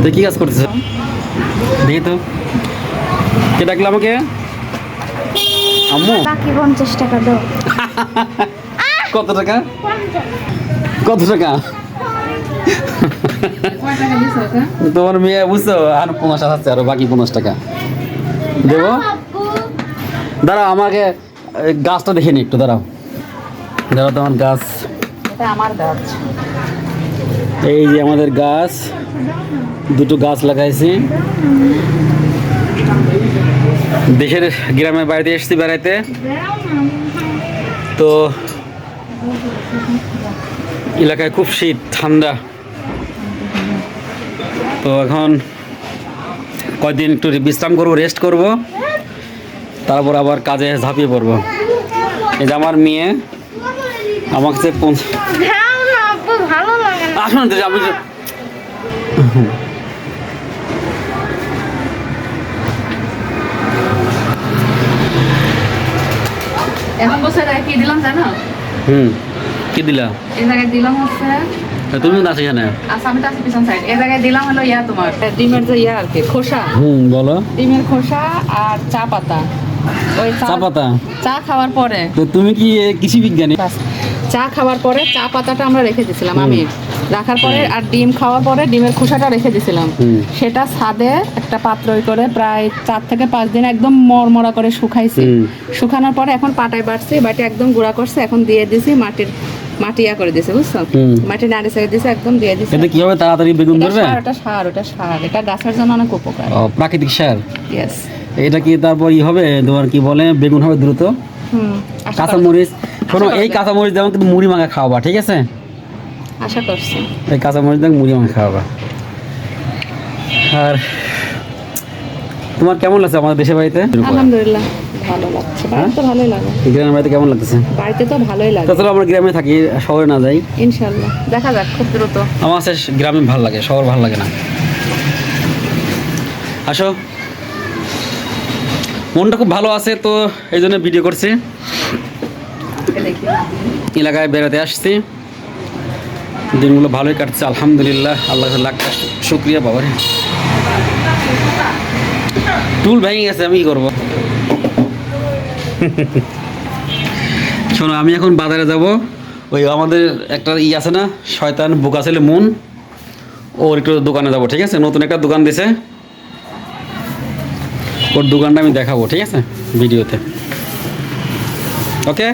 তুই কি কাজ করতেছ? দেখি তো, কে ডাকলো আমাকে? আম্মু। বাকি 50 টাকা দাও। কত টাকা? কত টাকা? তোমার মেয়ে বুঝছো, আর 50 আছে, আরো বাকি 50 টাকা দেবো। দাঁড়াও, আমাকে গাছটা দেখে নি একটু, দাঁড়াও দাঁড়াও, তোমার গাছ। এটা আমার গাছ। এই যে আমাদের গাছ, দুটো গাছ লাগাইছি। দেশের গ্রামের বাড়িতে এসেছি বেড়াইতে, তো এলাকায় খুব শীত ঠান্ডা, তো এখন কয়দিন একটু বিশ্রাম করবো, রেস্ট করব, তারপর আবার কাজে ঝাঁপিয়ে পড়বো। এই যে আমার মেয়ে আমার কাছে ভালো লাগে না। আসুন আমি এখন বসে কি দিলাম জানো? কি দিলা? এই জায়গায় দিলাম হচ্ছে, তুমি আছো এখানে? আচ্ছা আমি তো আছি পিছন সাইড। এই জায়গায় দিলাম হলো তোমার ডিমের যে আর কি খোসা, বলো। ডিমের খোসা আর চা পাতা। ওই চা পাতা? চা খাওয়ার পরে। তো তুমি কি কৃষি বিজ্ঞানী? চা খাওয়ার পরে চা পাতাটা আমরা রেখে দিয়েছিলাম, আমি রাখার পরে, আর ডিম খাওয়ার পরে ডিমের খোসাটা রেখে দিয়েছিলাম। সেটা ছাদে একটা পাত্রই করে প্রায় 4 থেকে 5 দিন একদম মরমরা করে শুকাইছি। শুকানোর পরে এখন পাটায় বাড়ছে, বাটি একদম গুঁড়া করছে, এখন দিয়ে দিছি মাটি করে দিছে, বুঝছো? মাটি নাড়ি ছেড়ে দিছে, একদম দিয়ে দিছে। এটা কিভাবে তাড়াতাড়ি বেগুন ধরবে? ওটা সার, এটা গাছের জন্য অনেক উপকার। প্রাকৃতিক সার। ইয়েস। এটা কি তারপর হবে তোমার, কি বলে, বেগুন হবে দ্রুত। কাঁচামরিচ, শোনো, এই কাঁচামরিচ যেমন কিন্তু মুড়ি মাখা খাওয়াবা, ঠিক আছে? আশা করছি এই কাঁচামরিচ দিয়ে মুড়ি মাখা খাওয়াবা। আর তোমার কেমন লাগছে আমাদের দেশের বাড়িতে? আলহামদুলিল্লাহ ভালো লাগছে, বাড়িতে তো ভালোই লাগে। গ্রামের বাড়িতে কেমন লাগতেছে? বাড়িতে তো ভালোই লাগে। তাছাড়া আমরা গ্রামে থাকি, শহরে না যাই। ইনশাআল্লাহ দেখা যাক খুব দ্রুত। আমার কাছে গ্রামে ভালো লাগে, শহর ভালো লাগে না। আসো, মনটা খুব ভালো আছে, তো এই জন্য ভিডিও করছি। এলাকায় বেড়াতে আসছি, দিনগুলো ভালোই কাটছে আলহামদুলিল্লাহ, আল্লাহ লাখ শুক্রিয়া। বাবা রে, টুল ভেঙে গেছে, আমি কি করবো? শোনো, আমি এখন বাজারে যাব, ওই আমাদের একটা আছে না, শয়তান বোকা ছেলে মন, ওর একটু দোকানে যাব, ঠিক আছে? নতুন একটা দোকান দিছে, ওর দোকানটা আমি দেখাবো, ঠিক আছে, ভিডিওতে। ওকে।